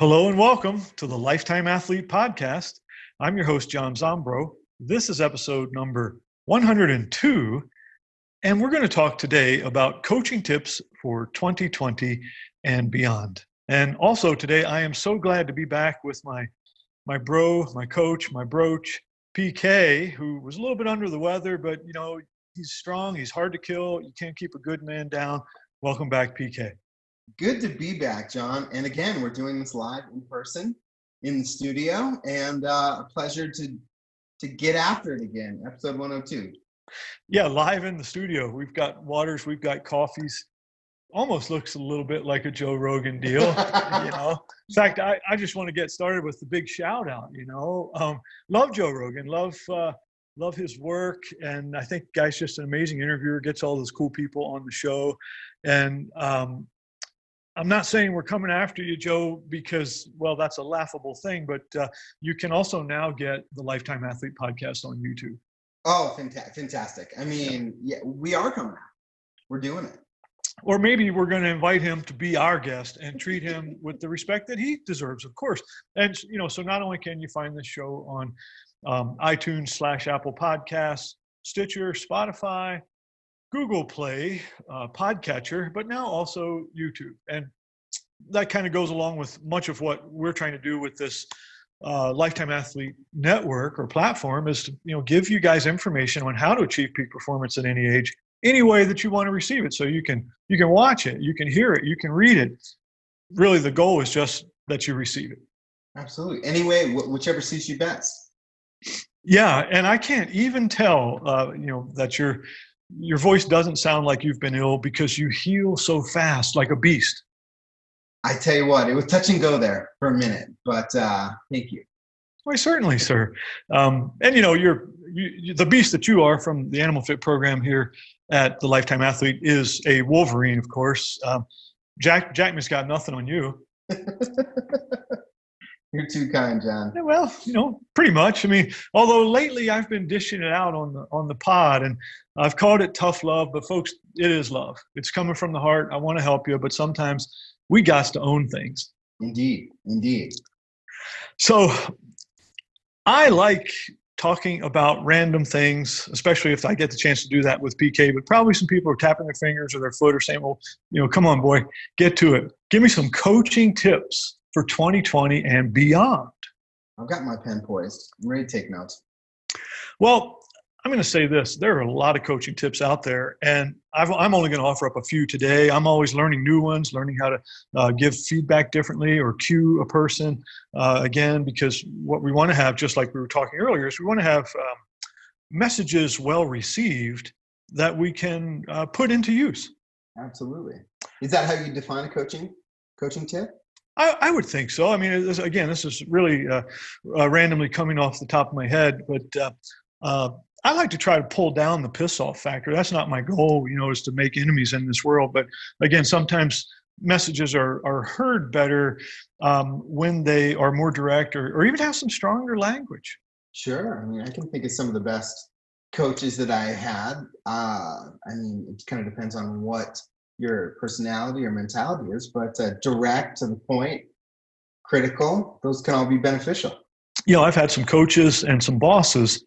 Hello and welcome to the Lifetime Athlete Podcast. I'm your host, John Zombro. This is episode number 102, and we're going to talk today about coaching tips for 2020 and beyond. And also today, I am so glad to be back with my bro, my coach, my broach, PK, who was a little bit under the weather, but he's strong, he's hard to kill. You can't keep a good man down. Welcome back, PK. Good to be back, John. And again, we're doing this live in person in the studio, and a pleasure to get after it again. Episode 102. Yeah, live in the studio. We've got waters, we've got coffees. Almost looks a little bit like a Joe Rogan deal. In fact, I just want to get started with the big shout out. Love Joe Rogan, love his work, and I think guy's just an amazing interviewer. Gets all those cool people on the show, and I'm not saying we're coming after you, Joe, because, well, that's a laughable thing, but you can also now get the Lifetime Athlete Podcast on YouTube. Oh, fantastic. I mean, yeah, we are coming out. We're doing it. Or maybe we're going to invite him to be our guest and treat him with the respect that he deserves, of course. And, so not only can you find this show on iTunes/Apple Podcasts, Stitcher, Spotify, Google Play, Podcatcher, but now also YouTube. And that kind of goes along with much of what we're trying to do with this Lifetime Athlete Network or platform is to, give you guys information on how to achieve peak performance at any age, any way that you want to receive it. So you can watch it, you can hear it, you can read it. Really, the goal is just that you receive it. Absolutely. Anyway, whichever suits you best. Yeah, and I can't even tell, that your voice doesn't sound like you've been ill because you heal so fast, like a beast. I tell you what, it was touch and go there for a minute, but thank you. Why, certainly, sir. And you're the beast that you are from the Animal Fit program here at the Lifetime Athlete is a Wolverine, of course. Jackman's got nothing on you. You're too kind, John. Yeah, well, pretty much. I mean, although lately I've been dishing it out on the pod, and I've called it tough love, but folks, it is love. It's coming from the heart. I want to help you, but sometimes we got to own things. Indeed. So I like talking about random things, especially if I get the chance to do that with PK, but probably some people are tapping their fingers or their foot or saying, well, come on, boy, get to it. Give me some coaching tips for 2020 and beyond. I've got my pen poised. I'm ready to take notes. Well, I'm going to say this. There are a lot of coaching tips out there, and I'm only going to offer up a few today. I'm always learning new ones, learning how to give feedback differently or cue a person, again, because what we want to have, just like we were talking earlier, is we want to have messages well received that we can put into use. Absolutely. Is that how you define a coaching tip? I would think so. I mean, this is really randomly coming off the top of my head, but I like to try to pull down the piss-off factor. That's not my goal, is to make enemies in this world. But again, sometimes messages are heard better when they are more direct or even have some stronger language. Sure. I mean, I can think of some of the best coaches that I had. It kind of depends on what your personality or mentality is, but direct, to the point, critical, those can all be beneficial. I've had some coaches and some bosses.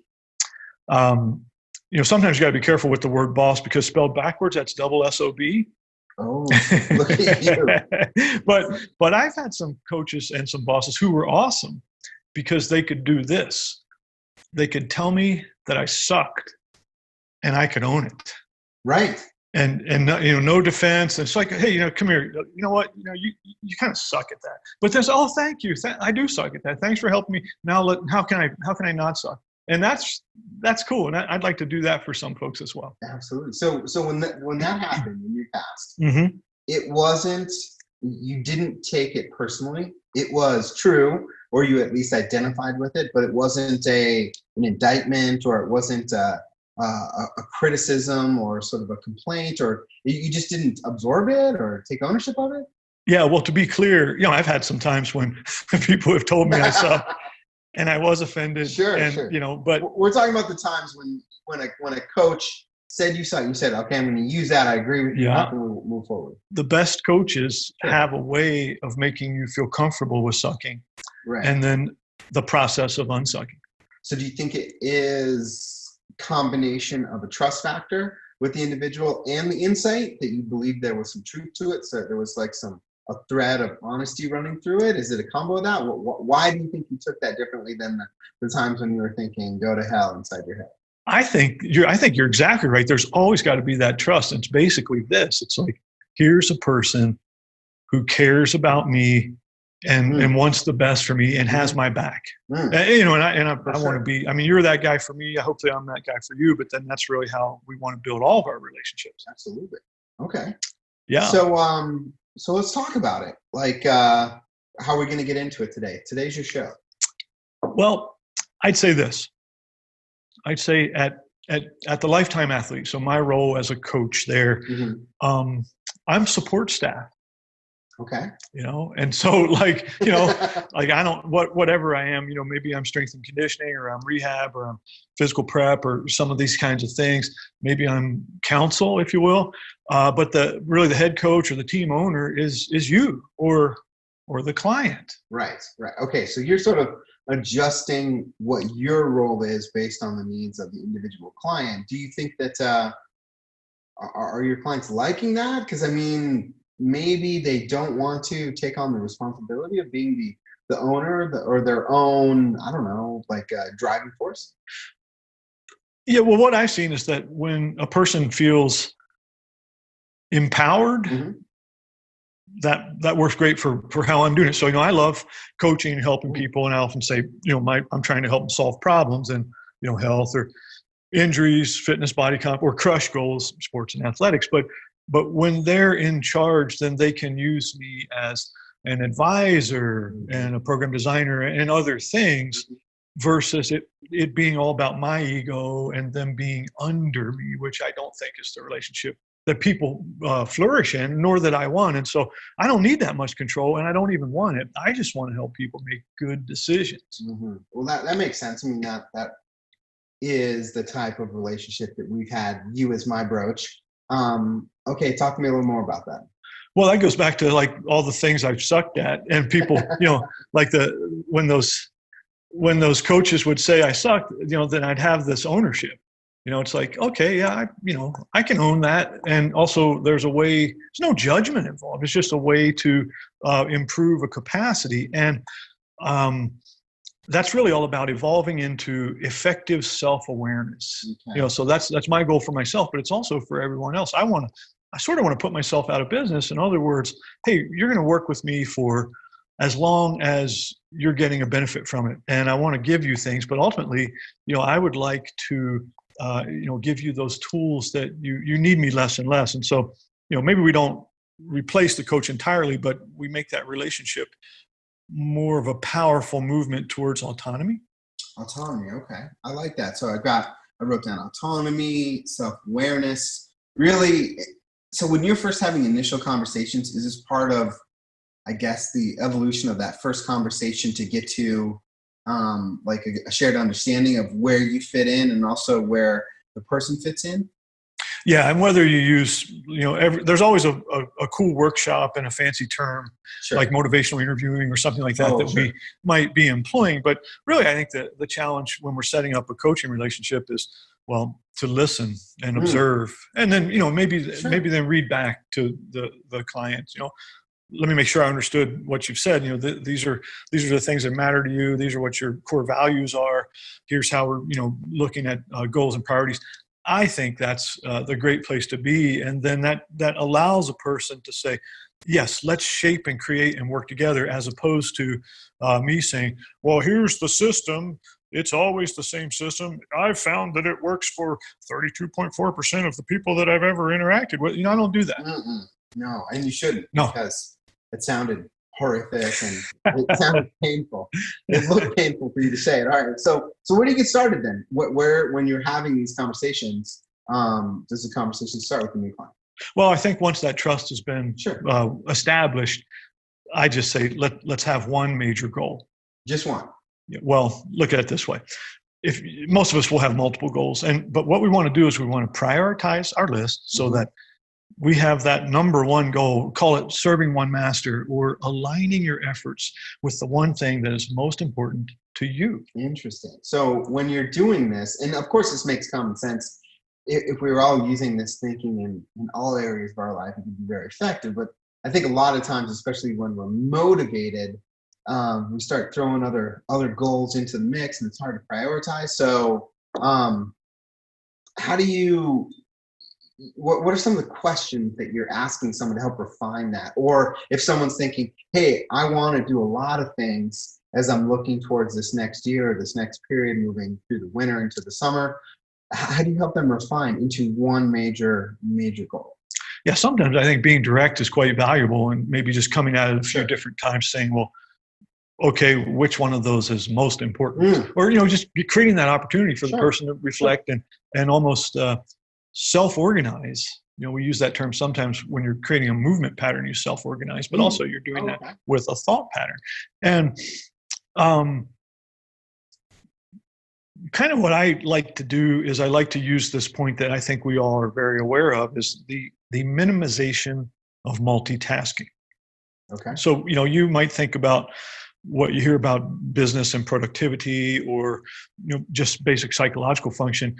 Sometimes you got to be careful with the word boss because spelled backwards, that's double S-O-B. Oh, look at you. But I've had some coaches and some bosses who were awesome because they could do this. They could tell me that I sucked and I could own it. Right. And no defense. It's like, hey, come here. You know what? You kind of suck at that. But there's, thank you. I do suck at that. Thanks for helping me. Now, how can I not suck? And that's cool. And I'd like to do that for some folks as well. Absolutely. So when that happened in your past, mm-hmm. It wasn't, you didn't take it personally. It was true, or you at least identified with it, but it wasn't an indictment, or it wasn't a criticism or sort of a complaint, or you just didn't absorb it or take ownership of it? Yeah, well, to be clear, I've had some times when people have told me I suck and I was offended. Sure. But we're talking about the times when a coach said you said, okay, I'm going to use that. I agree with you. Yeah. How can we move forward? The best coaches Sure. have a way of making you feel comfortable with sucking, Right. and then the process of unsucking. So do you think it is combination of a trust factor with the individual and the insight that you believe there was some truth to it? So there was like a thread of honesty running through it. Is it a combo of that? Why do you think you took that differently than the times when you were thinking go to hell inside your head? I think you're exactly right. There's always got to be that trust. It's basically this. It's like, here's a person who cares about me and wants the best for me and has my back. And I want to be, I mean, you're that guy for me. Hopefully I'm that guy for you, but then that's really how we want to build all of our relationships. Absolutely. Okay. Yeah. So let's talk about it. Like, how are we going to get into it today? Today's your show. Well, I'd say this. I'd say at the Lifetime Athlete, so my role as a coach there, I'm support staff. Okay. And so like I don't, whatever I am, maybe I'm strength and conditioning, or I'm rehab, or I'm physical prep, or some of these kinds of things. Maybe I'm counsel, if you will. But really the head coach or the team owner is you or the client. Right. Okay. So you're sort of adjusting what your role is based on the needs of the individual client. Do you think that, are your clients liking that? Because I mean, maybe they don't want to take on the responsibility of being the owner or their own, I don't know, like driving force. Yeah. Well, what I've seen is that when a person feels empowered, that works great for how I'm doing it. So, I love coaching and helping people. And I often say, I'm trying to help them solve problems and, health or injuries, fitness, body comp, or crush goals, sports and athletics. But when they're in charge, then they can use me as an advisor and a program designer and other things, versus it being all about my ego and them being under me, which I don't think is the relationship that people flourish in, nor that I want. And so I don't need that much control, and I don't even want it. I just want to help people make good decisions. Well, that makes sense. I mean, that is the type of relationship that we've had, you as my broach. Okay, talk to me a little more about that. Well, that goes back to like all the things I've sucked at, and people, like when those coaches would say I sucked, then I'd have this ownership. It's like, okay, yeah, I can own that. And also there's no judgment involved. It's just a way to improve a capacity. And that's really all about evolving into effective self-awareness. Okay. So that's my goal for myself, but it's also for everyone else. I sort of want to put myself out of business. In other words, hey, you're going to work with me for as long as you're getting a benefit from it. And I want to give you things, but ultimately, I would like to give you those tools that you need me less and less. And so, maybe we don't replace the coach entirely, but we make that relationship more of a powerful movement towards autonomy. Autonomy. Okay. I like that. So I wrote down autonomy, self-awareness. Really. So when you're first having initial conversations, is this part of, I guess, the evolution of that first conversation to get to like a shared understanding of where you fit in and also where the person fits in? Yeah, and whether you use, there's always a cool workshop and a fancy term, Sure. like motivational interviewing or something like that we might be employing. But really, I think that the challenge when we're setting up a coaching relationship is, well, to listen and observe, and then maybe then read back to the client. Let me make sure I understood what you've said. These are the things that matter to you. These are what your core values are. Here's how we're looking at goals and priorities. I think that's the great place to be, and then that allows a person to say, yes, let's shape and create and work together, as opposed to me saying, well, here's the system. It's always the same system. I've found that it works for 32.4% of the people that I've ever interacted with. I don't do that. No, and you shouldn't. No. Because it sounded horrific and it sounded painful. It looked painful for you to say it. All right. So where do you get started then? Where when you're having these conversations, does the conversation start with the new client? Well, I think once that trust has been established, I just say let's have one major goal. Just one. Well, look at it this way. if most of us will have multiple goals, but what we want to do is we want to prioritize our list so that we have that number one goal, call it serving one master, or aligning your efforts with the one thing that is most important to you. Interesting. So when you're doing this, and of course this makes common sense, if we were all using this thinking in all areas of our life, it would be very effective. But I think a lot of times, especially when we're motivated, we start throwing other goals into the mix, and it's hard to prioritize. So how do you, what are some of the questions that you're asking someone to help refine that? Or if someone's thinking, hey, I want to do a lot of things as I'm looking towards this next year or this next period, moving through the winter into the summer, how do you help them refine into one major goal? Yeah, sometimes I think being direct is quite valuable, and maybe just coming at it a few different times saying, well, okay, which one of those is most important? Or, just creating that opportunity for the person to reflect and almost self-organize. We use that term sometimes when you're creating a movement pattern, you self-organize, but also you're doing that with a thought pattern. And kind of what I like to do is I like to use this point that I think we all are very aware of, is the minimization of multitasking. Okay. So, you might think about what you hear about business and productivity, or just basic psychological function.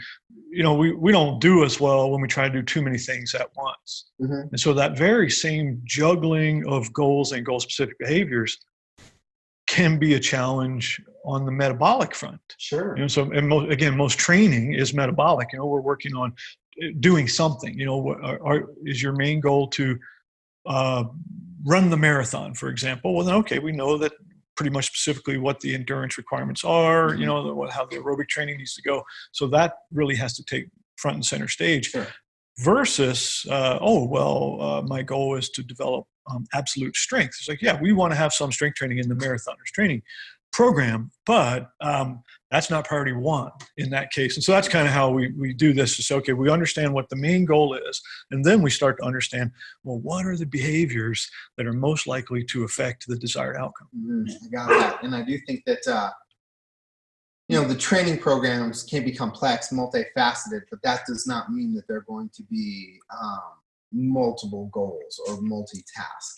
We don't do as well when we try to do too many things at once. And so that very same juggling of goals and goal-specific behaviors can be a challenge on the metabolic front. Sure. Most training is metabolic. We're working on doing something. Is your main goal to run the marathon, for example? Well, then, okay, we know that pretty much specifically what the endurance requirements are, how the aerobic training needs to go. So that really has to take front and center stage. Sure. Versus, my goal is to develop absolute strength. It's like, yeah, we want to have some strength training in the marathoners training program, but that's not priority one in that case. And so that's kind of how we do this. Is, okay, we understand what the main goal is, and then we start to understand, well, what are the behaviors that are most likely to affect the desired outcome? I got that. And I do think that, the training programs can be complex, multifaceted, but that does not mean that they're going to be multiple goals or multitask.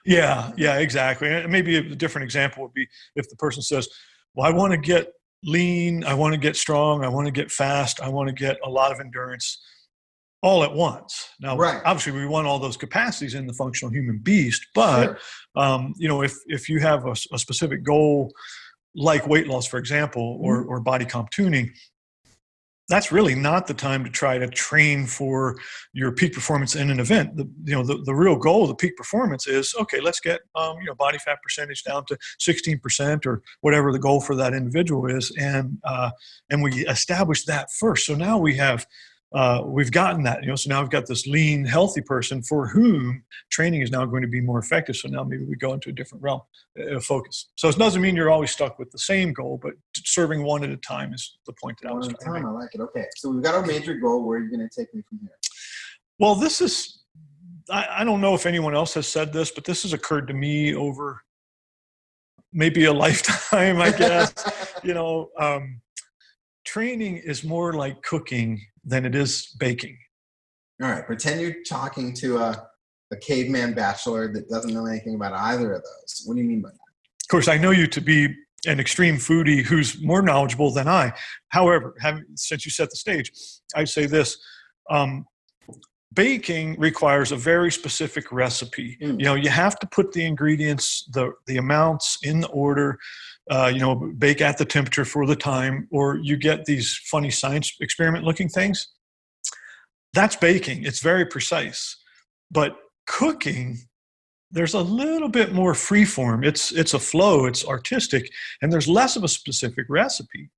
Yeah, exactly. And maybe a different example would be if the person says, well, I want to get lean, I want to get strong, I want to get fast, I want to get a lot of endurance all at once. Now, obviously we want all those capacities in the functional human beast, but if you have a specific goal like weight loss, for example, or body comp tuning, that's really not the time to try to train for your peak performance in an event. The real goal of the peak performance is, okay, let's get body fat percentage down to 16% or whatever the goal for that individual is, and we establish that first. So now we've gotten that. So now we've got this lean, healthy person for whom training is now going to be more effective. So now maybe we go into a different realm of focus. So it doesn't mean you're always stuck with the same goal, but serving one at a time is the point that I was trying to make. I like it. Okay, so we've got our major goal. Where are you going to take me from here? Well, this is, I don't know if anyone else has said this, but this has occurred to me over maybe a lifetime, I guess. Training is more like cooking than it is baking. All right, pretend you're talking to a caveman bachelor that doesn't know anything about either of those. What do you mean by that? Of course, I know you to be an extreme foodie who's more knowledgeable than I. However, since you set the stage, I'd say this. Baking requires a very specific recipe. You have to put the ingredients, the amounts in the order, bake at the temperature for the time, or you get these funny science experiment looking things. That's baking. It's very precise. But cooking, there's a little bit more free form. It's a flow, it's artistic, and there's less of a specific recipe.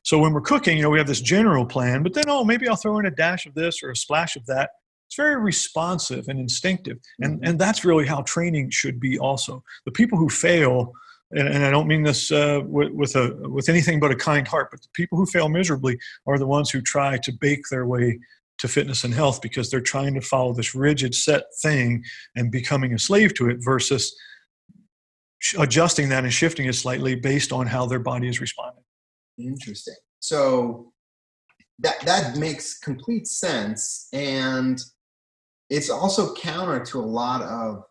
So when we're cooking, we have this general plan, but then, maybe I'll throw in a dash of this or a splash of that. It's very responsive and instinctive. And that's really how training should be also. The people who fail, and I don't mean this with anything but a kind heart, but the people who fail miserably are the ones who try to bake their way to fitness and health because they're trying to follow this rigid set thing and becoming a slave to it versus adjusting that and shifting it slightly based on how their body is responding. Interesting. So that makes complete sense, and it's also counter to a lot of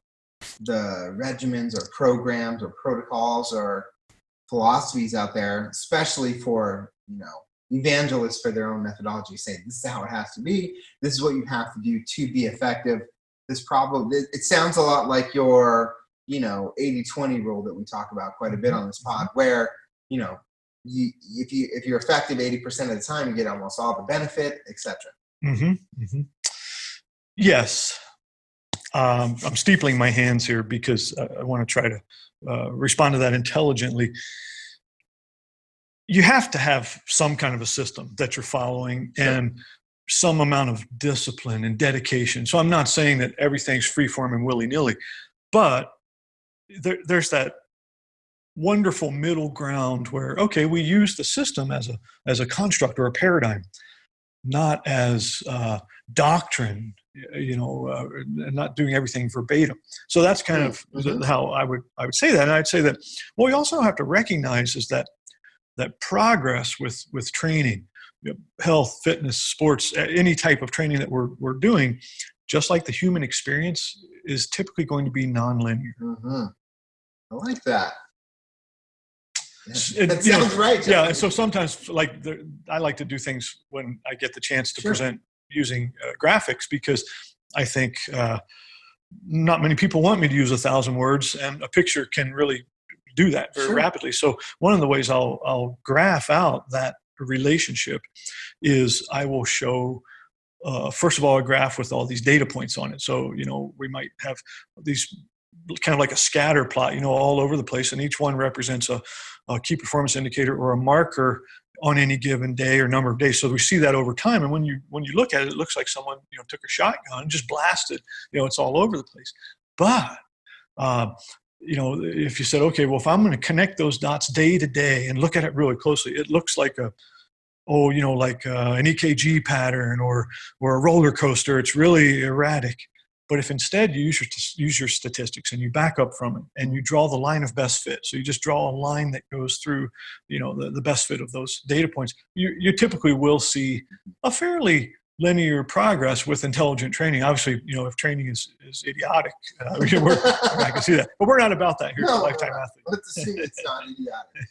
the regimens or programs or protocols or philosophies out there, especially for evangelists for their own methodology, saying this is how it has to be. This is what you have to do to be effective. It sounds a lot like your 80-20 rule that we talk about quite a bit on this pod, where if you're effective 80% of the time, you get almost all the benefit, etc. Yes. I'm steepling my hands here because I want to try to respond to that intelligently. You have to have some kind of a system that you're following, Sure. and some amount of discipline and dedication. So I'm not saying that everything's freeform and willy-nilly, but there's that wonderful middle ground where, okay, we use the system as a construct or a paradigm, not as doctrine, not doing everything verbatim. So that's kind of how I would say that. And I'd say that what we also have to recognize is that progress with training, health, fitness, sports, any type of training that we're doing, just like the human experience, is typically going to be nonlinear. I like that. That sounds right, John. Yeah, and so sometimes, I like to do things when I get the chance to present using graphics, because I think not many people want me to use 1,000 words, and a picture can really do that very rapidly. So one of the ways I'll graph out that relationship is I will show, first of all, a graph with all these data points on it. So, we might have these kind of like a scatter plot, all over the place, and each one represents a key performance indicator or a marker on any given day or number of days. So we see that over time. And when you look at it, it looks like someone, took a shotgun and just blasted, it's all over the place. But, if you said, okay, well, if I'm going to connect those dots day to day and look at it really closely, it looks like an EKG pattern or a roller coaster. It's really erratic. But if instead you use your statistics and you back up from it and you draw the line of best fit, so you just draw a line that goes through, the best fit of those data points, you typically will see a fairly linear progress with intelligent training. Obviously, if training is idiotic, I can see that. But we're not about that here at Lifetime Athlete. Let's assume it's not idiotic.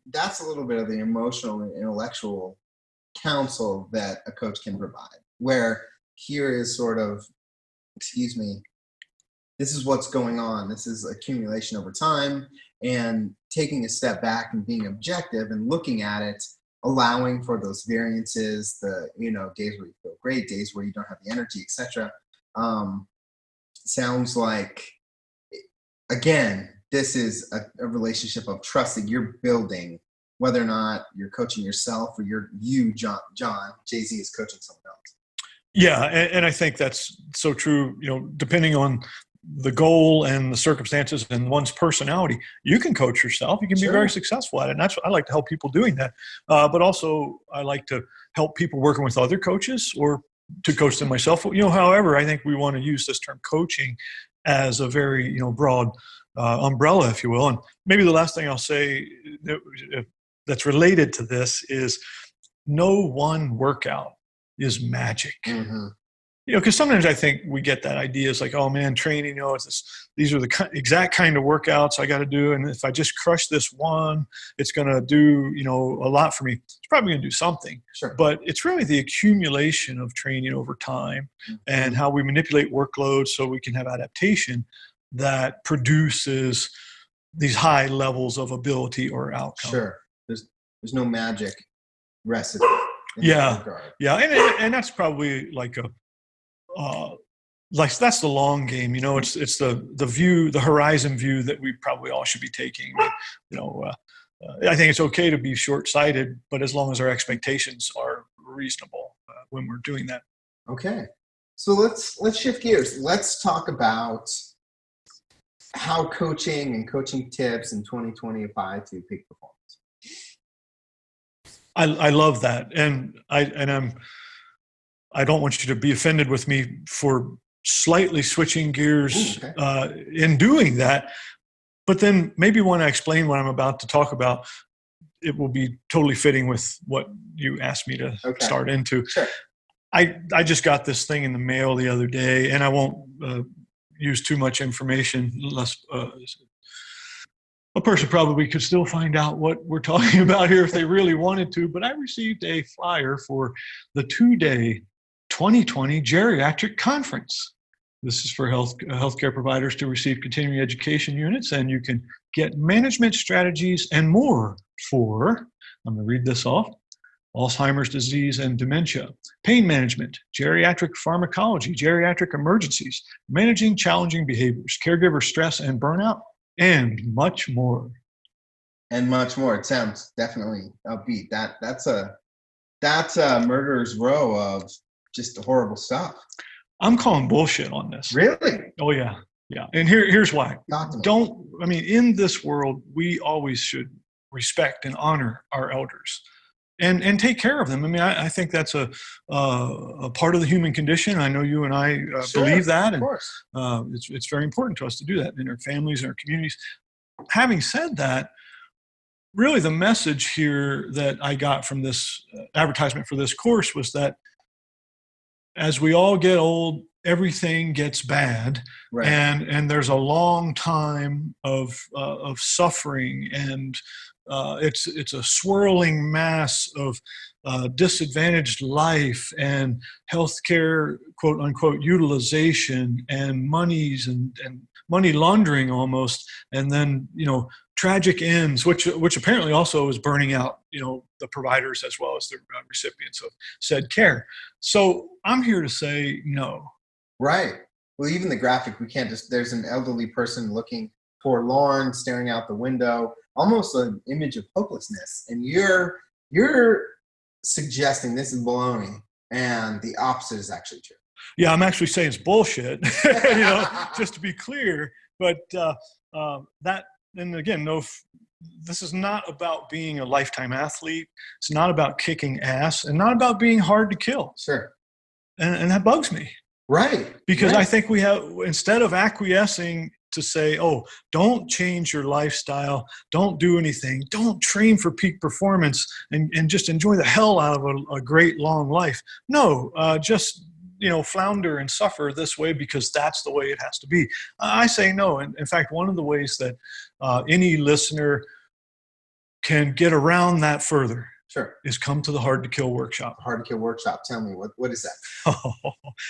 That's a little bit of the emotional and intellectual counsel that a coach can provide, where here is sort of, this is what's going on. This is accumulation over time, and taking a step back and being objective and looking at it, allowing for those variances, the, days where you feel great, days where you don't have the energy, etc. Sounds like, again, this is a relationship of trust that you're building, whether or not you're coaching yourself or John, Jay-Z is coaching someone else. Yeah, and I think that's so true. Depending on the goal and the circumstances and one's personality, you can coach yourself. You can be very successful at it. And that's what I like to help people doing that. But also I like to help people working with other coaches or to coach them myself. However, I think we want to use this term coaching as a very, broad umbrella, if you will. And maybe the last thing I'll say that's related to this is no one workout is magic. Because sometimes I think we get that idea. It's like, oh man, training, these are the exact kind of workouts I got to do. And if I just crush this one, it's going to do, a lot for me. It's probably going to do something. Sure. But it's really the accumulation of training over time and how we manipulate workloads so we can have adaptation that produces these high levels of ability or outcome. Sure. There's no magic recipe. Yeah. And that's probably like that's the long game. It's the view, the horizon view that we probably all should be taking. I think it's okay to be short-sighted, but as long as our expectations are reasonable when we're doing that. Okay. So let's shift gears. Let's talk about how coaching and coaching tips in 2020 apply to peak performance. I love that. And I don't want you to be offended with me for slightly switching gears in doing that. But then maybe when I explain what I'm about to talk about, it will be totally fitting with what you asked me to start into. Sure. I just got this thing in the mail the other day, and I won't use too much information unless a person probably could still find out what we're talking about here if they really wanted to. But I received a flyer for the 2-day 2020 Geriatric Conference. This is for healthcare providers to receive continuing education units, and you can get management strategies and more for, I'm going to read this off, Alzheimer's disease and dementia, pain management, geriatric pharmacology, geriatric emergencies, managing challenging behaviors, caregiver stress and burnout, and much more. And much more. It sounds definitely upbeat. That's a murderer's row of just horrible stuff. I'm calling bullshit on this. Really? Oh yeah. Yeah. And here's why. In this world, we always should respect and honor our elders and take care of them. I mean, I think that's a part of the human condition. I know you and I believe that. Of course. And it's very important to us to do that in our families and our communities. Having said that, really the message here that I got from this advertisement for this course was that as we all get old, everything gets bad, right. and there's a long time of suffering, and it's a swirling mass of disadvantaged life and healthcare quote unquote utilization and monies and money laundering almost, and then tragic ends, which apparently also is burning out the providers as well as the recipients of said care. So I'm here to say no. Right. Well, even the graphic, we can't just, there's an elderly person looking forlorn, staring out the window, almost an image of hopelessness. And you're suggesting this is baloney, and the opposite is actually true. Yeah, I'm actually saying it's bullshit, just to be clear. But that, and again, this is not about being a lifetime athlete. It's not about kicking ass, and not about being hard to kill. Sure. And that bugs me. Right. Because right. I think we have, instead of acquiescing to say, oh, don't change your lifestyle, don't do anything, don't train for peak performance, and just enjoy the hell out of a great long life. No, just flounder and suffer this way because that's the way it has to be. I say no. And in fact, one of the ways that any listener can get around that further is come to the Hard to Kill workshop. Hard to Kill workshop. Tell me, what is that?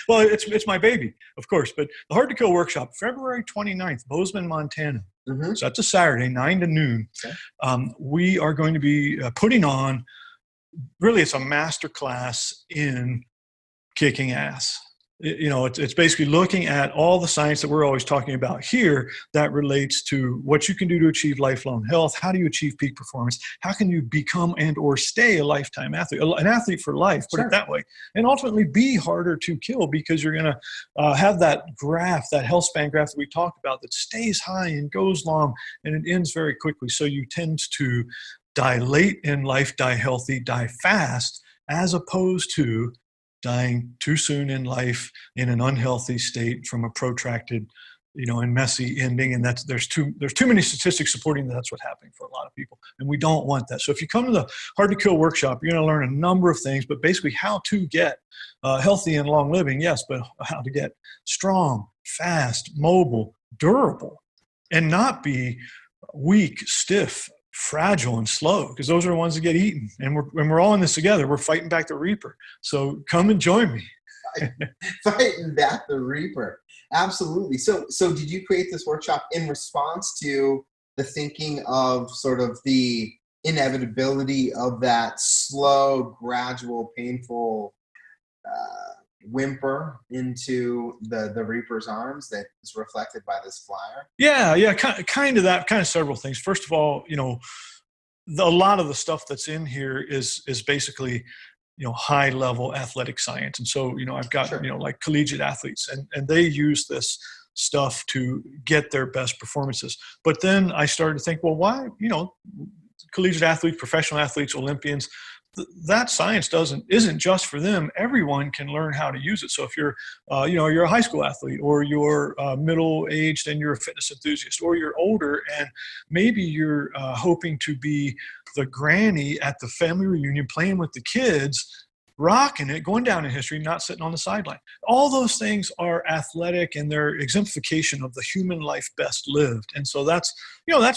Well, it's my baby, of course. But the Hard to Kill workshop, February 29th, Bozeman, Montana. Mm-hmm. So that's a Saturday, 9 to noon. Okay. We are going to be putting on, really it's a master class in kicking ass. It's basically looking at all the science that we're always talking about here that relates to what you can do to achieve lifelong health. How do you achieve peak performance? How can you become and or stay a lifetime athlete, an athlete for life, put it that way, and ultimately be harder to kill because you're going to have that graph, that health span graph that we talked about that stays high and goes long and it ends very quickly. So you tend to die late in life, die healthy, die fast, as opposed to dying too soon in life in an unhealthy state from a protracted, and messy ending. And there's too many statistics supporting that's what's happening for a lot of people. And we don't want that. So if you come to the Hard to Kill workshop, you're going to learn a number of things, but basically how to get healthy and long living, yes, but how to get strong, fast, mobile, durable, and not be weak, stiff, fragile and slow, because those are the ones that get eaten. And we're all in this together. We're fighting back the Reaper. So come and join me. Fighting back the Reaper. Absolutely. So did you create this workshop in response to the thinking of sort of the inevitability of that slow, gradual, painful whimper into the Reaper's arms that is reflected by this flyer? Yeah, kind of that, kind of several things. First of all, a lot of the stuff that's in here is basically, high level athletic science. And so, I've got, like collegiate athletes and they use this stuff to get their best performances. But then I started to think, well, why, collegiate athletes, professional athletes, Olympians, that science isn't just for them. Everyone can learn how to use it. So if you're, you're a high school athlete, or you're middle aged and you're a fitness enthusiast, or you're older and maybe you're hoping to be the granny at the family reunion playing with the kids, rocking it, going down in history, not sitting on the sideline. All those things are athletic, and they're exemplification of the human life best lived. And so that's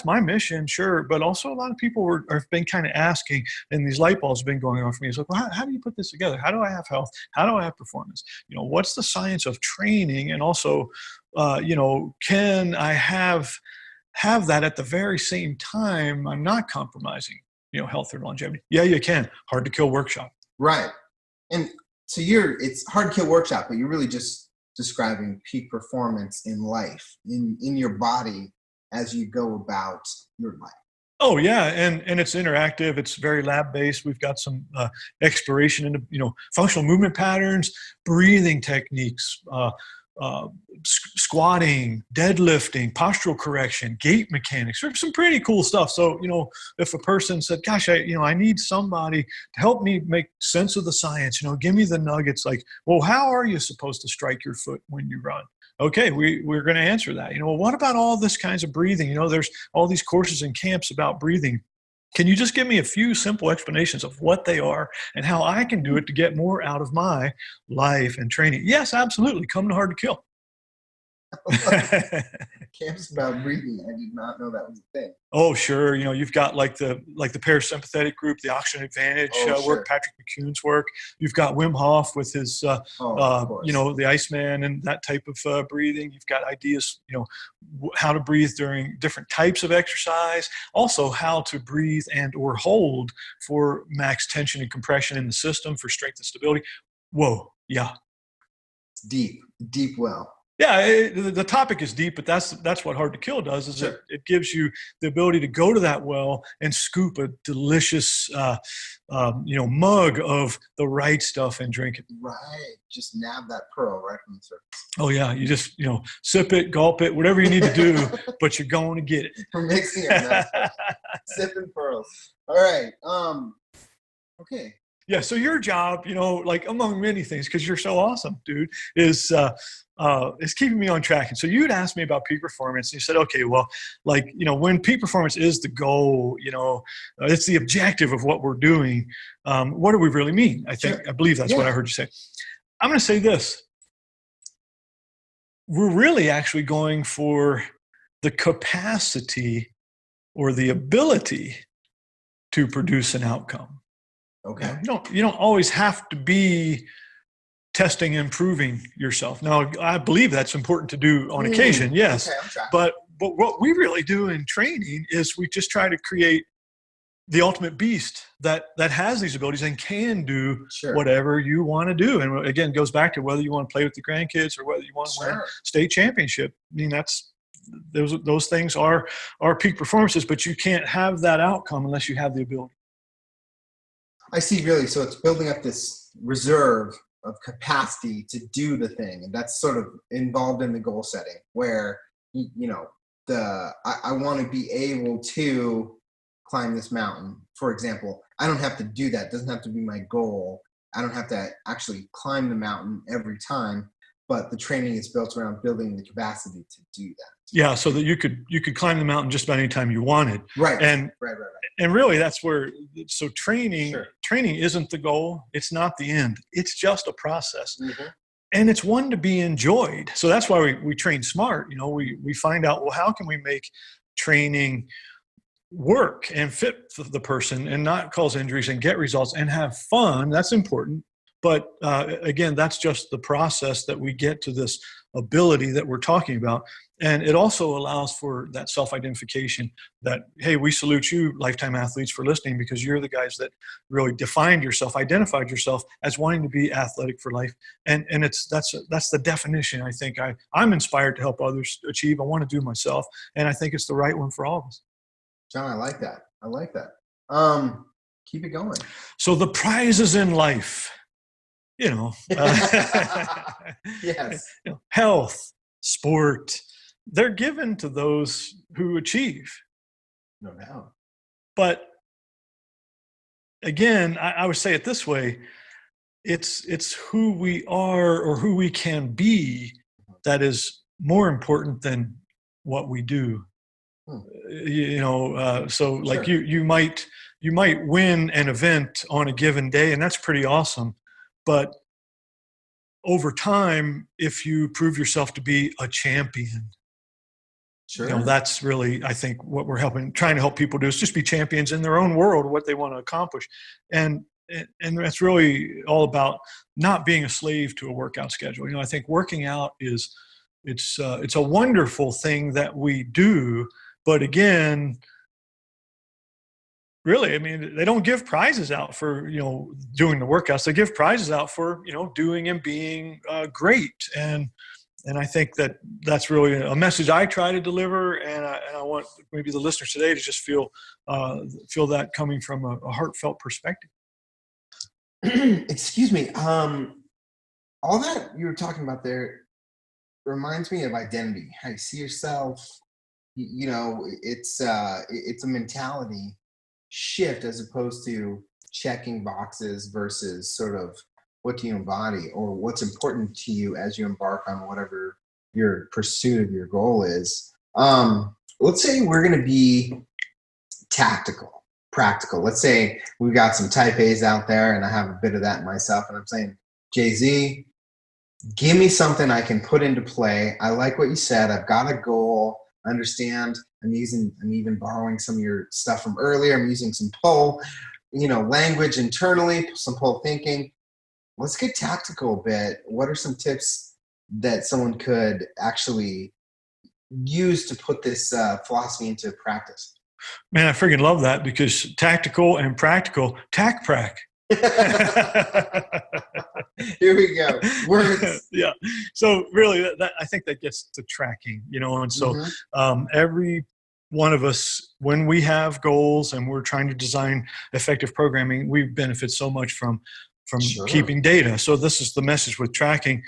my mission, sure. But also a lot of people have been kind of asking, and these light bulbs have been going on for me. It's like, well, how do you put this together? How do I have health? How do I have performance? What's the science of training? And also, can I have that at the very same time I'm not compromising, health or longevity? Yeah, you can. Hard to Kill workshop. Right. And so it's Hard to Kill workshop, but you're really just describing peak performance in life, in your body as you go about your life. Oh yeah, and it's interactive. It's very lab based. We've got some exploration into functional movement patterns, breathing techniques, squatting, deadlifting, postural correction, gait mechanics. There's some pretty cool stuff. So, if a person said, gosh, I need somebody to help me make sense of the science, give me the nuggets, like, well, how are you supposed to strike your foot when you run? Okay, we're going to answer that. Well, what about all this kinds of breathing? There's all these courses and camps about breathing. Can you just give me a few simple explanations of what they are and how I can do it to get more out of my life and training? Yes, absolutely. Come to Hard to Kill. Camps about breathing. I did not know that was a thing. Oh, sure. You've got like the parasympathetic group, the Oxygen Advantage work, Patrick McCune's work. You've got Wim Hof with his, the Iceman and that type of breathing. You've got ideas, how to breathe during different types of exercise. Also, how to breathe and or hold for max tension and compression in the system for strength and stability. Whoa, yeah. It's deep well. Yeah, the topic is deep, but that's what Hard to Kill does. Is Sure. it gives you the ability to go to that well and scoop a delicious, mug of the right stuff and drink it. Right, just nab that pearl right from the surface. Oh yeah, you just sip it, gulp it, whatever you need to do, but you're going to get it. We're mixing it. Sipping pearls. All right. Okay. Yeah. So your job, like among many things, because you're so awesome, dude, is keeping me on track. And so you'd asked me about peak performance, and you said, okay, well, when peak performance is the goal, it's the objective of what we're doing. What do we really mean? I believe that's what I heard you say. I'm going to say this. We're really actually going for the capacity or the ability to produce an outcome. Okay. You don't always have to be testing and improving yourself. Now, I believe that's important to do on occasion, yes. Okay, but what we really do in training is we just try to create the ultimate beast that has these abilities and can do whatever you want to do. And again, it goes back to whether you want to play with the grandkids or whether you want to win a state championship. I mean, those things are peak performances, but you can't have that outcome unless you have the ability. I see, really. So it's building up this reserve of capacity to do the thing, and that's sort of involved in the goal setting, where I want to be able to climb this mountain, for example. I don't have to do that. It doesn't have to be my goal. I don't have to actually climb the mountain every time, but the training is built around building the capacity to do that. Yeah, so that you could climb the mountain just about any time you wanted. Right. And really, that's where. So training isn't the goal. It's not the end. It's just a process, and it's one to be enjoyed. So that's why we train smart. We find out, well, how can we make training work and fit the person and not cause injuries and get results and have fun. That's important. But again, that's just the process that we get to this ability that we're talking about. And it also allows for that self-identification that, hey, we salute you, lifetime athletes, for listening, because you're the guys that really defined yourself, identified yourself as wanting to be athletic for life. And that's the definition I think I'm inspired to help others achieve. I want to do myself. And I think it's the right one for all of us. John, I like that. Keep it going. So the prizes in life, yes, health, sport, they're given to those who achieve. No doubt. But again, I would say it this way. It's who we are or who we can be that is more important than what we do. Hmm. So like Sure. you might win an event on a given day, and that's pretty awesome. But over time, if you prove yourself to be a champion, Sure. that's really, I think, what we're trying to help people do is just be champions in their own world, what they want to accomplish. And and that's really all about not being a slave to a workout schedule. I think working out it's a wonderful thing that we do, but again, really, I mean, they don't give prizes out for doing the workouts. They give prizes out for doing and being great. And I think that that's really a message I try to deliver, and I want maybe the listeners today to just feel that coming from a heartfelt perspective. Excuse me. All that you were talking about there reminds me of identity. How you see yourself. It's a mentality shift as opposed to checking boxes versus sort of what do you embody or what's important to you as you embark on whatever your pursuit of your goal is. Let's say we're going to be tactical, practical. Let's say we've got some type A's out there, and I have a bit of that myself, and I'm saying, Jay-Z, give me something I can put into play. I like what you said. I've got a goal. I understand. I'm even borrowing some of your stuff from earlier. I'm using some pull, language internally, some pull thinking. Let's get tactical a bit. What are some tips that someone could actually use to put this philosophy into practice? Man, I freaking love that, because tactical and practical, tack prac. Here we go. Words. Yeah. So really, I think that gets to tracking, and so every one of us, when we have goals and we're trying to design effective programming, we benefit so much from Sure. keeping data. So this is the message with tracking: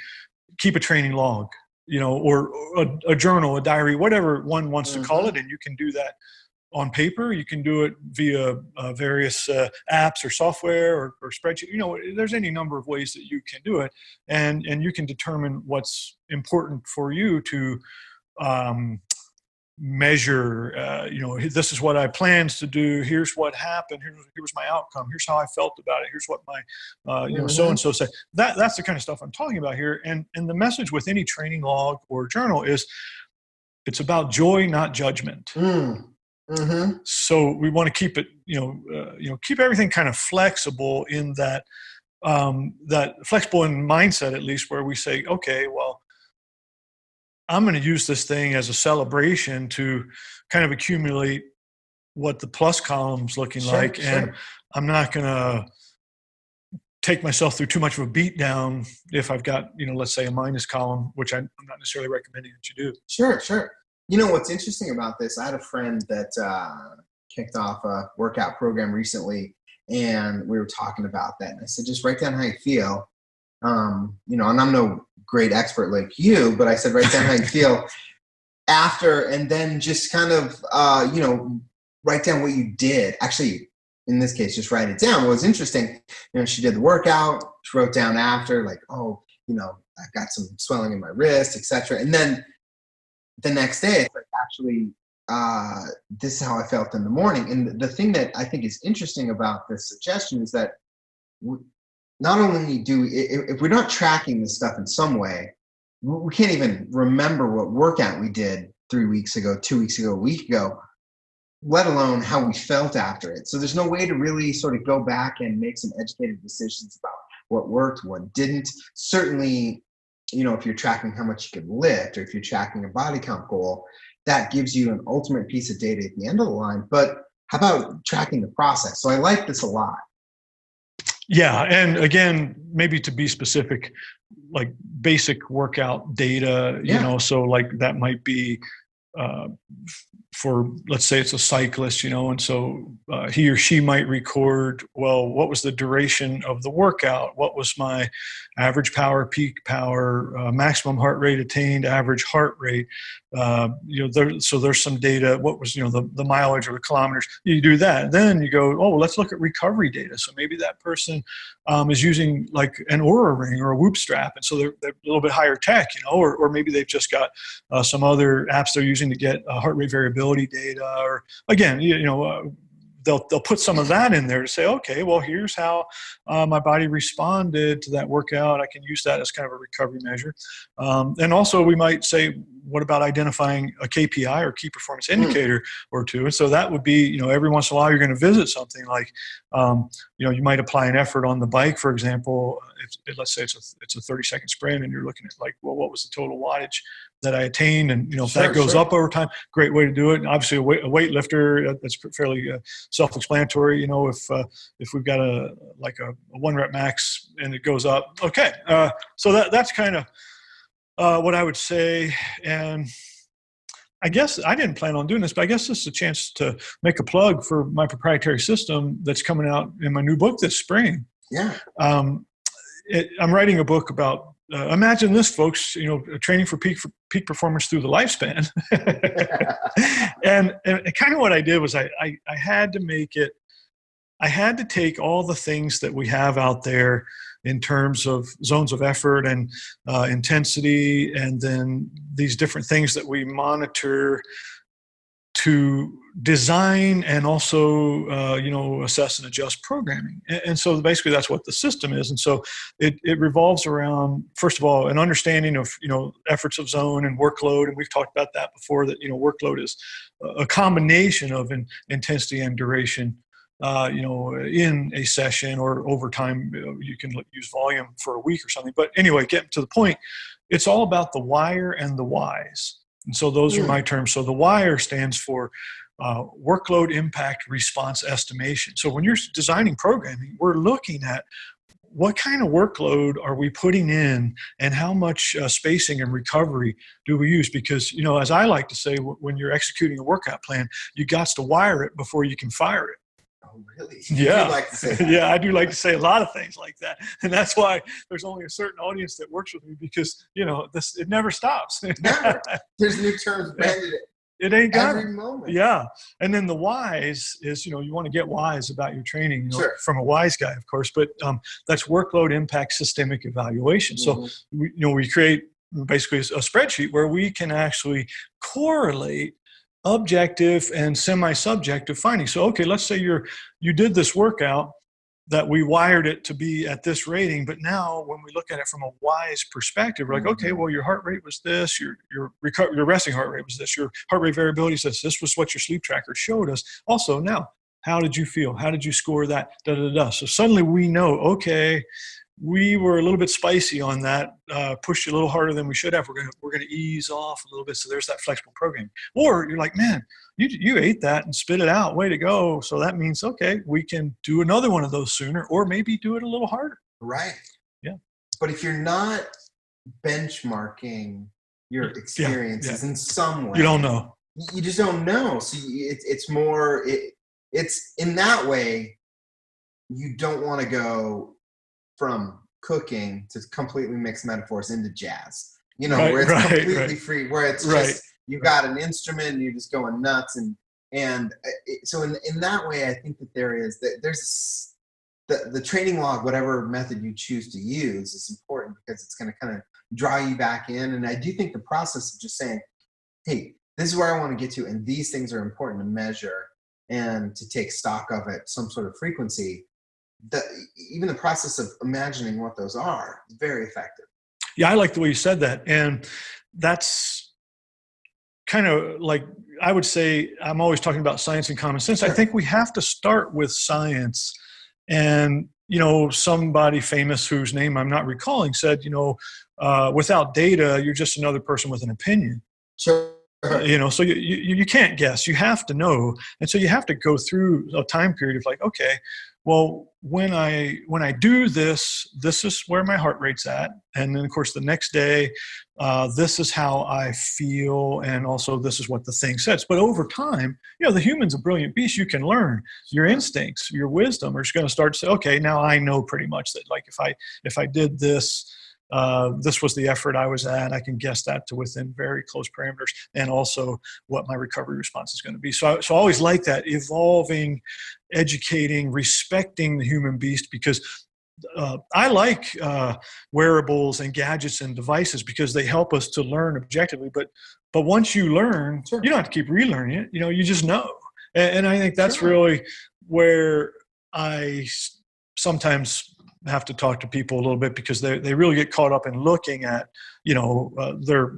keep a training log, or a journal, a diary, whatever one wants to call it, and you can do that on paper. You can do it via various apps or software or spreadsheet. There's any number of ways that you can do it, and you can determine what's important for you to measure. This is what I planned to do. Here's what happened. Here's my outcome. Here's how I felt about it. Here's what my so and so said. That's the kind of stuff I'm talking about here. And the message with any training log or journal is it's about joy, not judgment. So we want to keep it, keep everything kind of flexible in that flexible in mindset, at least, where we say, okay, well, I'm going to use this thing as a celebration to kind of accumulate what the plus column's looking like. Sure. And I'm not going to take myself through too much of a beat down if I've got, let's say a minus column, which I'm not necessarily recommending that you do. Sure. What's interesting about this, I had a friend that kicked off a workout program recently, and we were talking about that. And I said, just write down how you feel. And I'm no great expert like you, but I said, write down how you feel after, and then just kind of, write down what you did. Actually, in this case, just write it down. What was interesting, she did the workout, she wrote down after, like, oh, I got some swelling in my wrist, etc. And then the next day, it's like, actually, this is how I felt in the morning. And the thing that I think is interesting about this suggestion is that not only if we're not tracking this stuff in some way, we can't even remember what workout we did 3 weeks ago, 2 weeks ago, a week ago, let alone how we felt after it. So there's no way to really sort of go back and make some educated decisions about what worked, what didn't. Certainly, if you're tracking how much you can lift, or if you're tracking a body count goal, that gives you an ultimate piece of data at the end of the line. But how about tracking the process? So I like this a lot. Yeah. And again, maybe to be specific, like basic workout data, so like that might be uh, for, let's say it's a cyclist, and so he or she might record, well, what was the duration of the workout? What was my average power, peak power, maximum heart rate attained, average heart rate? So there's some data. What was, the mileage or the kilometers? You do that. Then you go, oh, well, let's look at recovery data. So maybe that person is using like an Oura ring or a Whoop strap. And so they're a little bit higher tech, or maybe they've just got some other apps they're using to get heart rate variability data, or again, they'll put some of that in there to say, okay, well, here's how my body responded to that workout. I can use that as kind of a recovery measure. And also we might say, what about identifying a KPI or key performance indicator or two? And so that would be, every once in a while you're going to visit something like, you might apply an effort on the bike, for example. Let's say it's a 30-second sprint, and you're looking at like, well, what was the total wattage that I attained? And, if that goes up over time, great way to do it. And obviously a weightlifter, that's fairly self-explanatory. If we've got a 1-rep max and it goes up, okay. So that's kind of what I would say. And I guess I didn't plan on doing this, but I guess this is a chance to make a plug for my proprietary system that's coming out in my new book this spring. Yeah. I'm writing a book about, imagine this, folks, training for peak performance through the lifespan. and kind of what I did was I had to make it, I had to take all the things that we have out there in terms of zones of effort and intensity, and then these different things that we monitor to design and also, assess and adjust programming. And so basically that's what the system is. And so it revolves around, first of all, an understanding of, efforts of zone and workload. And we've talked about that before, that, workload is a combination of intensity and duration, in a session, or over time. You can use volume for a week or something. But anyway, getting to the point, it's all about the wire and the whys. And so those are my terms. So the wire stands for workload impact response estimation. So when you're designing programming, we're looking at what kind of workload are we putting in, and how much spacing and recovery do we use? Because, as I like to say, when you're executing a workout plan, you got to wire it before you can fire it. Oh, really? Yeah. You like to say that. Yeah, I do like to say a lot of things like that. And that's why there's only a certain audience that works with me, because, it never stops. Never. There's new terms branded it ain't got every moment. Yeah. And then the whys is, you want to get whys about your training, Sure. from a wise guy, of course, but that's workload impact systemic evaluation. So, we create basically a spreadsheet where we can actually correlate objective and semi-subjective findings. So, okay, let's say you did this workout that we wired it to be at this rating, but now when we look at it from a wise perspective, we're like, okay, well, your heart rate was this, your resting heart rate was this, your heart rate variability is this was what your sleep tracker showed us. Also, now, how did you feel? How did you score that? So suddenly we know, okay, we were a little bit spicy on that, pushed you a little harder than we should have. We're gonna ease off a little bit. So there's that flexible programming. Or you're like, man, you ate that and spit it out. Way to go. So that means, okay, we can do another one of those sooner, or maybe do it a little harder. Right. Yeah. But if you're not benchmarking your experiences in some way, you don't know. You just don't know. So it's more. It's in that way. You don't want to go from cooking to completely mixed metaphors into jazz, where it's completely free, where it's just, you've got an instrument and you're just going nuts. So in that way, I think that there's the training log, whatever method you choose to use, is important, because it's going to kind of draw you back in. And I do think the process of just saying, hey, this is where I want to get to, and these things are important to measure and to take stock of at some sort of frequency. Even the process of imagining what those are is very effective. Yeah, I like the way you said that. And that's kind of like, I would say, I'm always talking about science and common sense. Sure. I think we have to start with science. And, somebody famous whose name I'm not recalling said, without data, you're just another person with an opinion. Sure. So you can't guess. You have to know. And so you have to go through a time period of like, okay, well, when I do this, this is where my heart rate's at. And then, of course, the next day, this is how I feel. And also, this is what the thing says. But over time, the human's a brilliant beast. You can learn. Your instincts, your wisdom are just going to start to say, okay, now I know pretty much that, like, if I did this, this was the effort I was at. I can guess that to within very close parameters, and also what my recovery response is going to be. So I always like that evolving, educating, respecting the human beast, because I like wearables and gadgets and devices because they help us to learn objectively. But once you learn, you don't have to keep relearning it. You just know. And I think that's really where I sometimes have to talk to people a little bit, because they really get caught up in looking at, their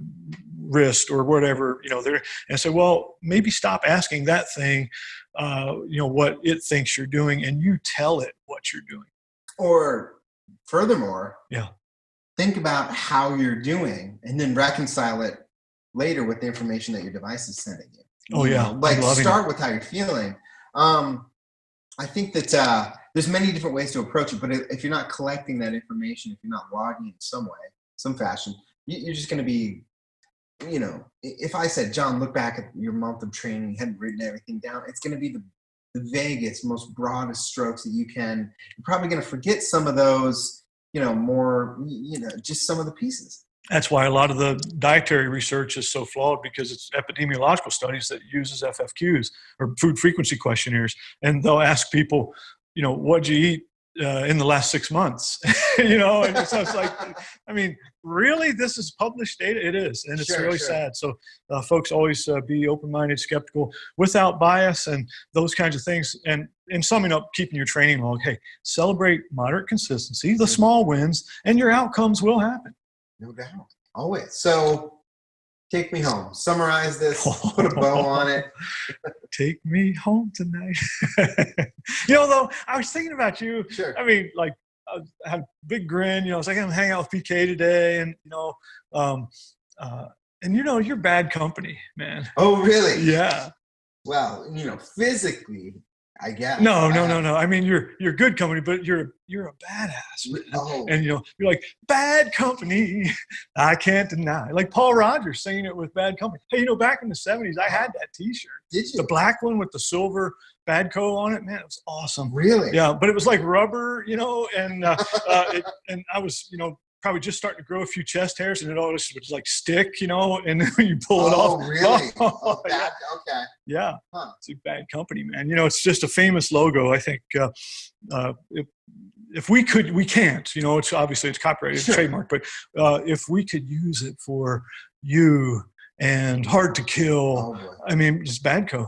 wrist or whatever, and say, well, maybe stop asking that thing, what it thinks you're doing, and you tell it what you're doing. Or furthermore, yeah, think about how you're doing and then reconcile it later with the information that your device is sending you. Start with how you're feeling. I think that there's many different ways to approach it, but if you're not collecting that information, if you're not logging in some way, some fashion, you're just going to be, if I said, John, look back at your month of training, you hadn't written everything down, it's going to be the vaguest, most broadest strokes that you can. You're probably going to forget some of those, more, just some of the pieces. That's why a lot of the dietary research is so flawed, because it's epidemiological studies that uses FFQs, or food frequency questionnaires, and they'll ask people, what'd you eat in the last 6 months? And so it's like, I mean, really, this is published data? It is, and it's really sad. So folks always be open-minded, skeptical, without bias, and those kinds of things. And in summing up, keeping your training log, hey, celebrate moderate consistency, the small wins, and your outcomes will happen. No doubt. Always. So take me home. Summarize this. Put a bow on it. Take me home tonight. Though, I was thinking about you. Sure. I mean, like, I had a big grin. I was like, I'm hanging out with PK today. And, you're bad company, man. Oh, really? Yeah. Well, physically, I guess. No. I mean, you're good company, but you're a badass, man. Oh. And you're like, bad company, I can't deny. Like Paul Rogers saying it with Bad Company. Hey, back in the 70s, I had that T-shirt. Did you? The black one with the silver Badco on it, man, it was awesome. Really? Yeah, but it was like rubber, and and I was, probably just starting to grow a few chest hairs, and it always would like stick, and then when you pull it off. Oh, really? Yeah. Okay. Yeah. Huh. It's a Bad Company, man. It's just a famous logo. I think if we could, we can't, it's obviously it's copyrighted, it's trademark, but if we could use it for you and Hard to Kill, I mean, just Badco.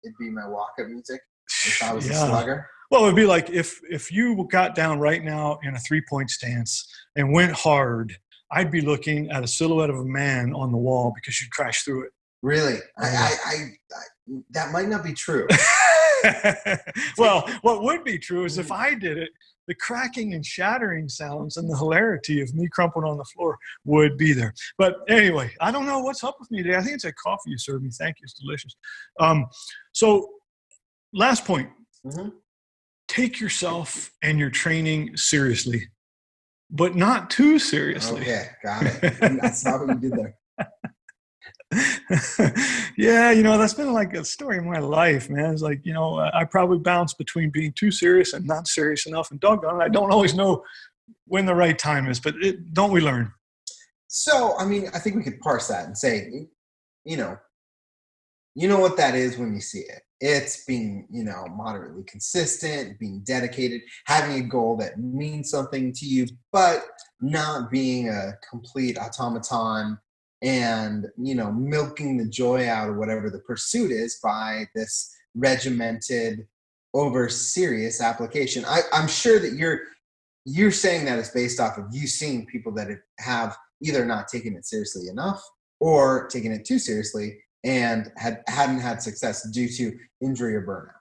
It'd be my walk-up music if I was a slugger. Well, it'd be like if you got down right now in a 3-point stance and went hard, I'd be looking at a silhouette of a man on the wall because you'd crash through it. Really? I that might not be true. Well, what would be true is if I did it, the cracking and shattering sounds and the hilarity of me crumpling on the floor would be there. But anyway, I don't know what's up with me today. I think it's that coffee you served me. Thank you. It's delicious. So last point. Mm-hmm. Take yourself and your training seriously, but not too seriously. Okay, got it. That's not what you did there. Yeah, that's been like a story of my life, man. It's like, I probably bounce between being too serious and not serious enough, and doggone it, I don't always know when the right time is, but don't we learn? So, I mean, I think we could parse that and say, you know what that is when you see it. It's being, moderately consistent, being dedicated, having a goal that means something to you, but not being a complete automaton and, milking the joy out of whatever the pursuit is by this regimented, over serious application. I'm sure that you're saying that is based off of you seeing people that have either not taken it seriously enough or taken it too seriously and hadn't had success due to injury or burnout.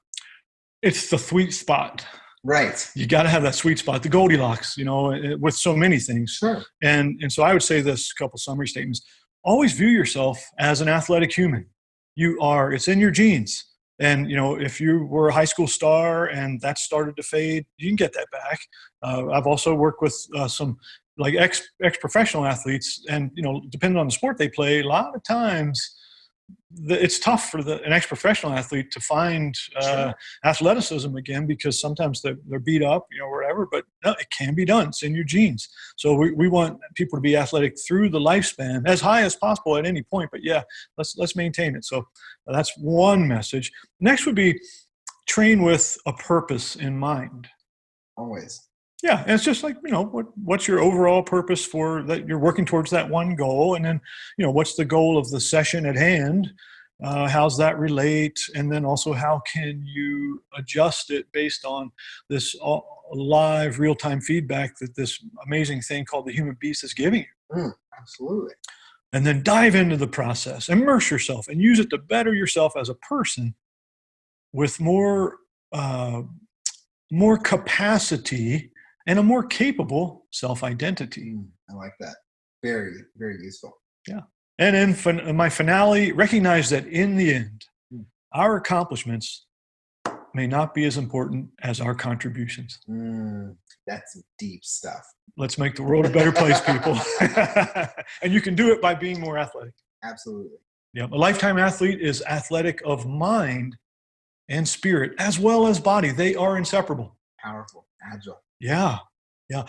It's the sweet spot. Right. You got to have that sweet spot, the Goldilocks, with so many things. Sure. And so I would say this couple summary statements. always view yourself as an athletic human. It's in your genes. And, if you were a high school star and that started to fade, you can get that back. I've also worked with some like ex-professional athletes, and, depending on the sport they play, a lot of times it's tough for an ex-professional athlete to find athleticism again, because sometimes they're beat up, or whatever, but no, it can be done. It's in your genes. So we want people to be athletic through the lifespan, as high as possible at any point, but yeah, let's maintain it. So that's one message. Next would be train with a purpose in mind. Always. Yeah, and it's just like, what's your overall purpose for that? You're working towards that one goal, and then, what's the goal of the session at hand? How's that relate? And then also, how can you adjust it based on this live, real-time feedback that this amazing thing called the human beast is giving you? Absolutely. And then dive into the process, immerse yourself, and use it to better yourself as a person with more capacity and a more capable self-identity. I like that. Very, very useful. Yeah. And in my finale, recognize that in the end, our accomplishments may not be as important as our contributions. That's deep stuff. Let's make the world a better place, people. And you can do it by being more athletic. Absolutely. Yeah. A lifetime athlete is athletic of mind and spirit, as well as body. They are inseparable. Powerful, agile. Yeah.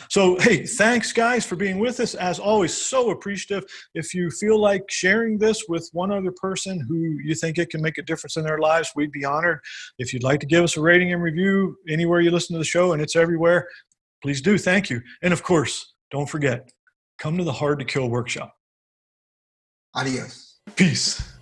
So, hey, thanks, guys, for being with us. As always, so appreciative. If you feel like sharing this with one other person who you think it can make a difference in their lives, we'd be honored. If you'd like to give us a rating and review anywhere you listen to the show, and it's everywhere, please do. Thank you. And of course, don't forget, come to the Hard to Kill workshop. Adios. Peace.